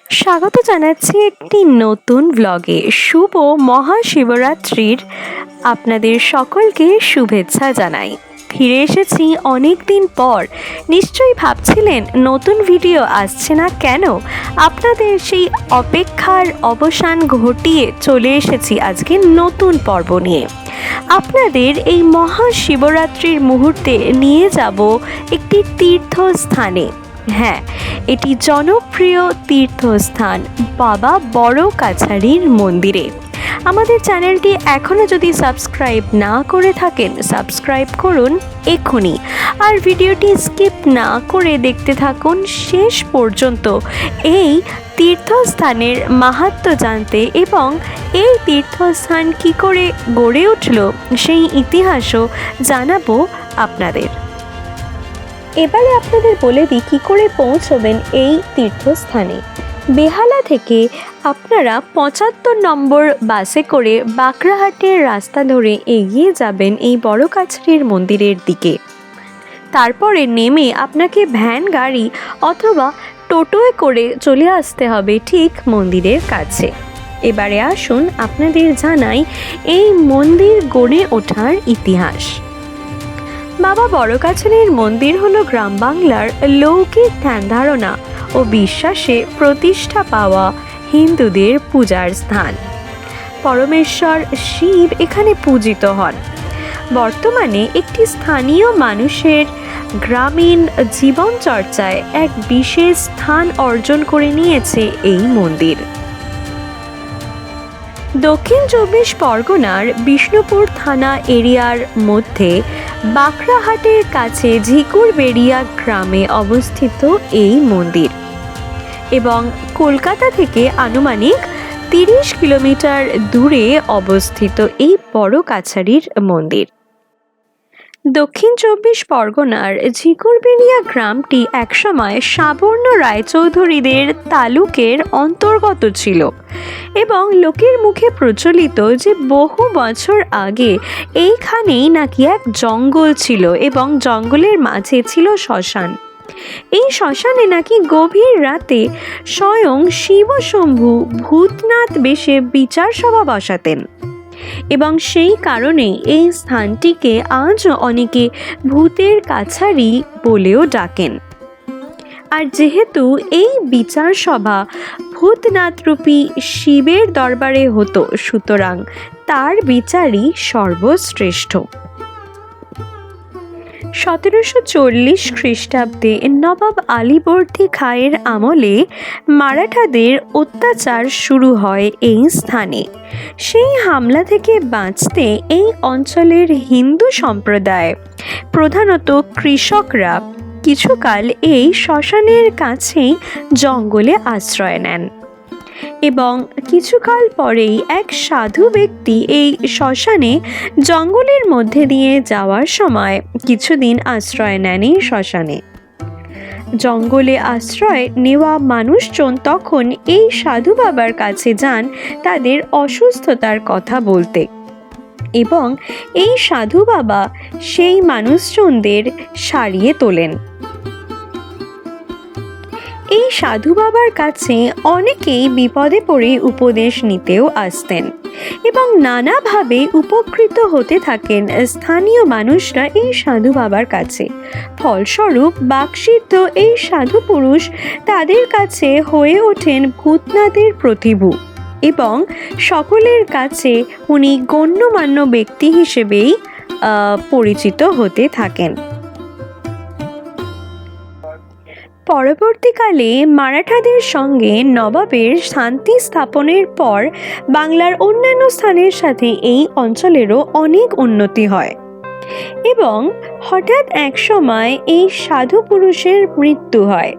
স্বাগত জানাচ্ছি একটি নতুন ব্লগে। শুভ মহাশিবরাত্রির আপনাদের সকলকে শুভেচ্ছা জানাই। ফিরে এসেছি অনেক দিন পর। নিশ্চয়ই ভাবছিলেন নতুন ভিডিও আসছে না কেন। আপনাদের সেই অপেক্ষার অবসান ঘটিয়ে চলে এসেছি আজকে নতুন পর্ব নিয়ে। আপনাদের এই মহাশিবরাত্রির মুহূর্তে নিয়ে যাব একটি তীর্থস্থানে। হ্যাঁ, এটি জনপ্রিয় তীর্থস্থান বাবা বড় কাছারির মন্দিরে। আমাদের চ্যানেলটি এখনও যদি সাবস্ক্রাইব না করে থাকেন, সাবস্ক্রাইব করুন এক্ষুনি। আর ভিডিওটি স্কিপ না করে দেখতে থাকুন শেষ পর্যন্ত এই তীর্থস্থানের মাহাত্ম্য জানতে এবং এই তীর্থস্থান কী করে গড়ে উঠল সেই ইতিহাসও জানাবো আপনাদের। এবারে আপনাদের বলে দিই কী করে পৌঁছবেন এই তীর্থস্থানে। বেহালা থেকে আপনারা ৭৫ নম্বর বাসে করে বাঁকড়াহাটের রাস্তা ধরে এগিয়ে যাবেন এই বড় কাছারির মন্দিরের দিকে। তারপরে নেমে আপনাকে ভ্যান গাড়ি অথবা টোটোয় করে চলে আসতে হবে ঠিক মন্দিরের কাছে। এবারে আসুন আপনাদের জানাই এই মন্দির গড়ে ওঠার ইতিহাস। বাবা বড় কাছারির মন্দির হলো গ্রাম বাংলার লৌকিক ধ্যান ধারণা ও বিশ্বাসে প্রতিষ্ঠা পাওয়া হিন্দুদের পূজার স্থান। পরমেশ্বর শিব এখানে পূজিত হন। বর্তমানে একটি স্থানীয় মানুষের গ্রামীণ জীবনচর্চায় এক বিশেষ স্থান অর্জন করে নিয়েছে এই মন্দির। দক্ষিণ ২৪ পরগনার বিষ্ণুপুর থানা এরিয়ার মধ্যে বাঁকড়াহাটের কাছে ঝিকুরবেড়িয়া গ্রামে অবস্থিত এই মন্দির এবং কলকাতা থেকে আনুমানিক ৩০ কিলোমিটার দূরে অবস্থিত এই বড় কাছারির মন্দির। দক্ষিণ ২৪ পরগনার ঝিকুরবেড়িয়া গ্রামটি একসময় সাবর্ণ রায়চৌধুরীদের তালুকের অন্তর্গত ছিল এবং লোকের মুখে প্রচলিত যে বহু বছর আগে এইখানেই নাকি এক জঙ্গল ছিল এবং জঙ্গলের মাঝে ছিল শ্মশান। এই শ্মশানে নাকি গভীর রাতে স্বয়ং শিবশম্ভু ভূতনাথ বেশে বিচার সভা বসাতেন এবং সেই কারণে এই স্থানটিকে আজও অনেকে ভূতের কাছারি বলেও ডাকেন। আর যেহেতু এই বিচার সভা ভূতনাথরূপী শিবের দরবারে হতো, সুতরাং তার বিচারই সর্বশ্রেষ্ঠ। ১৭৪০ খ্রিস্টাব্দে নবাব আলীবর্দী খাঁয়ের আমলে মারাঠাদের অত্যাচার শুরু হয় এই স্থানে। সেই হামলা থেকে বাঁচতে এই অঞ্চলের হিন্দু সম্প্রদায়, প্রধানত কৃষকরা, কিছুকাল এই শ্মশানের কাছেই জঙ্গলে আশ্রয় নেন এবং কিছুকাল পরেই এক সাধু ব্যক্তি এই শ্মশানে জঙ্গলের মধ্যে দিয়ে যাওয়ার সময় কিছুদিন আশ্রয় নেন এই শ্মশানে। জঙ্গলে আশ্রয় নেওয়া মানুষজন তখন এই সাধু বাবার কাছে যান তাদের অসুস্থতার কথা বলতে এবং এই সাধু বাবা সেই মানুষজনদের সারিয়ে তোলেন। এই সাধু বাবার কাছে অনেকেই বিপদে পড়ে উপদেশ নিতেও আসতেন এবং নানাভাবে উপকৃত হতে থাকেন স্থানীয় মানুষরা এই সাধু বাবার কাছে। ফলস্বরূপ বাকসিদ্ধ এই সাধু পুরুষ তাদের কাছে হয়ে ওঠেন ভূতনাথের প্রতিভু এবং সকলের কাছে উনি গণ্যমান্য ব্যক্তি হিসেবেই পরিচিত হতে থাকেন। পরবর্তীকালে মারাঠাদের সঙ্গে নবাবের শান্তি স্থাপনের পর বাংলার অন্যান্য স্থানের সাথে এই অঞ্চলেরও অনেক উন্নতি হয় এবং হঠাৎ এক সময় এই সাধু পুরুষের মৃত্যু হয়।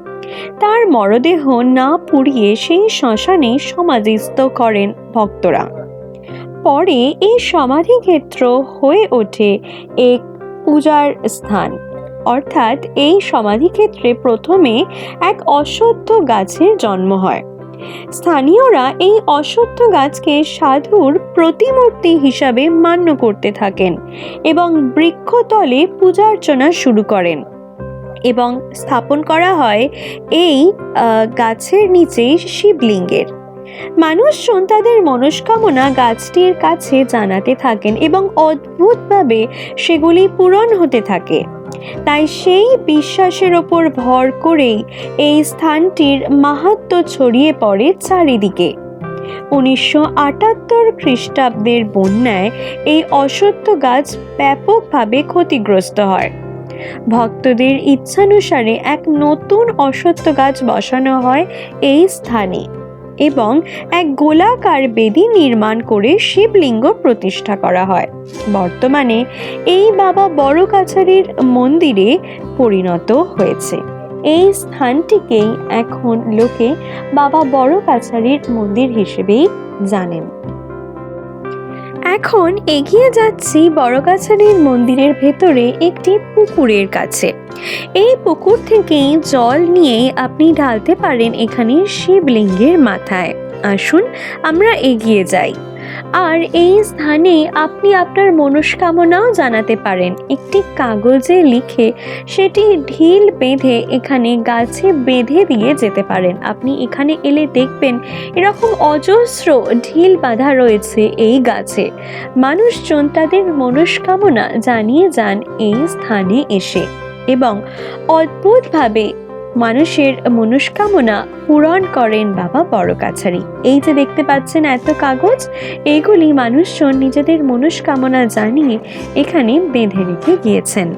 তার মরদেহ না পুড়িয়ে সেই শ্মশানে সমাধিস্থ করেন ভক্তরা। পরে এই সমাধিক্ষেত্র হয়ে ওঠে এক পূজার স্থান, অর্থাৎ এই সমাধিক্ষেত্রে প্রথমে এক অশ্বত্থ গাছের জন্ম হয়। স্থানীয়রা এই অশ্বত্থ গাছকে সাধুর প্রতিমূর্তি হিসাবে মান্য করতে থাকেন এবং বৃক্ষতলে পূজার্চনা শুরু করেন। এবং স্থাপন করা হয় এই গাছের নিচেই শিবলিঙ্গের। মানুষজন তাদের মনস্কামনা গাছটির কাছে জানাতে থাকেন এবং অদ্ভুতভাবে সেগুলি পূরণ হতে থাকে। তাই সেই বিশ্বাসের ওপর ভর করেই এই স্থানটির মাহাত্ম্য ছড়িয়ে পড়ে চারিদিকে। 1978 খ্রিস্টাব্দের বন্যায় এই অশ্বত্থ গাছ ব্যাপকভাবে ক্ষতিগ্রস্ত হয়। ভক্তদের ইচ্ছানুসারে এক নতুন অশ্বত্থ গাছ বসানো হয় এই স্থানে এবং এক গোলাকার বেদি নির্মাণ করে শিবলিঙ্গ প্রতিষ্ঠা করা হয়। বর্তমানে এই বাবা বড় কাছারির মন্দিরে পরিণত হয়েছে। এই স্থানটিকেই এখন লোকে বাবা বড় কাছারির মন্দির হিসেবেই জানেন। এখন এগিয়ে যাচ্ছি বড় কাছারির মন্দিরের ভেতরে একটি পুকুরের কাছে। এই পুকুর থেকেই জল নিয়ে আপনি ঢালতে পারেন এখানে শিবলিঙ্গের মাথায়। আসুন আমরা এগিয়ে যাই। আর এই স্থানে আপনি আপনার মনস্কামনাও জানাতে পারেন একটি কাগজে লিখে সেটি ঢিল বেঁধে এখানে গাছে বেঁধে দিয়ে যেতে পারেন। আপনি এখানে এলে দেখবেন এরকম অজস্র ঢিল বাঁধা রয়েছে এই গাছে। মানুষজন তাদের মনস্কামনা জানিয়ে যান এই স্থানে এসে এবং অদ্ভুতভাবে মানুষের মনস্কামনা পূরণ করেন বাবা বড় কাছারি। এই যে দেখতে পাচ্ছেন এত কাগজ, এগুলি মানুষজন নিজেদের মনস্কামনা জানিয়ে এখানে বেঁধে রেখে গিয়েছেন।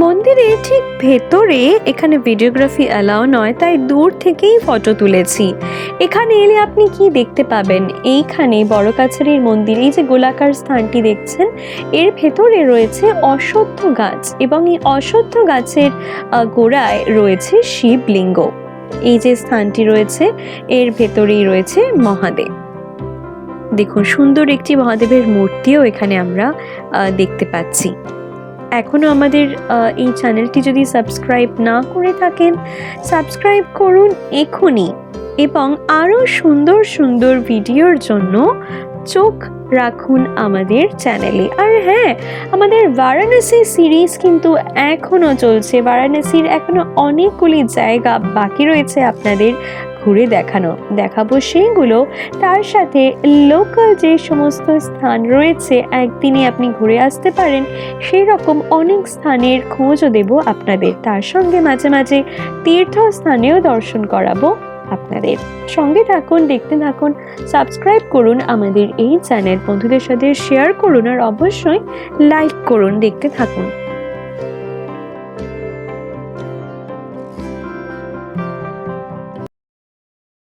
মন্দিরের ঠিক ভেতরে এখানে ভিডিওগ্রাফি অ্যালাউ নয়, তাই দূর থেকেই ফটো তুলেছি। এখানে এলে আপনি কি দেখতে পাবেন, এইখানে বড় কাছারির মন্দির, এই যে গোলাকার স্থানটি দেখছেন, এর ভেতরে রয়েছে অশ্বত্থ গাছ এবং এই অশ্বত্থ গাছের গোড়ায় রয়েছে শিবলিঙ্গ। এই যে স্থানটি রয়েছে এর ভেতরেই রয়েছে মহাদেব। দেখুন সুন্দর একটি মহাদেবের মূর্তিও এখানে আমরা দেখতে পাচ্ছি। এখনও আমাদের এই চ্যানেলটি যদি সাবস্ক্রাইব না করে থাকেন, সাবস্ক্রাইব করুন এখনই এবং আরও সুন্দর সুন্দর ভিডিওর জন্য চোখ রাখুন আমাদের চ্যানেলে। আর হ্যাঁ, আমাদের বারাণসী সিরিজ কিন্তু এখনও চলছে। বারাণসীর এখনও অনেকগুলি জায়গা বাকি রয়েছে আপনাদের ঘুরে দেখাবো সেগুলো। তার সাথে লোকাল যে সমস্ত স্থান রয়েছে একদিনে আপনি ঘুরে আসতে পারেন সেই রকম অনেক স্থানের খোঁজও দেব আপনাদের। তার সঙ্গে মাঝে মাঝে তীর্থস্থানেও দর্শন করাবো আপনাদের। সঙ্গে থাকুন, দেখতে থাকুন, সাবস্ক্রাইব করুন আমাদের এই চ্যানেল, বন্ধুদের সাথে শেয়ার করুন আর অবশ্যই লাইক করুন। দেখতে থাকুন।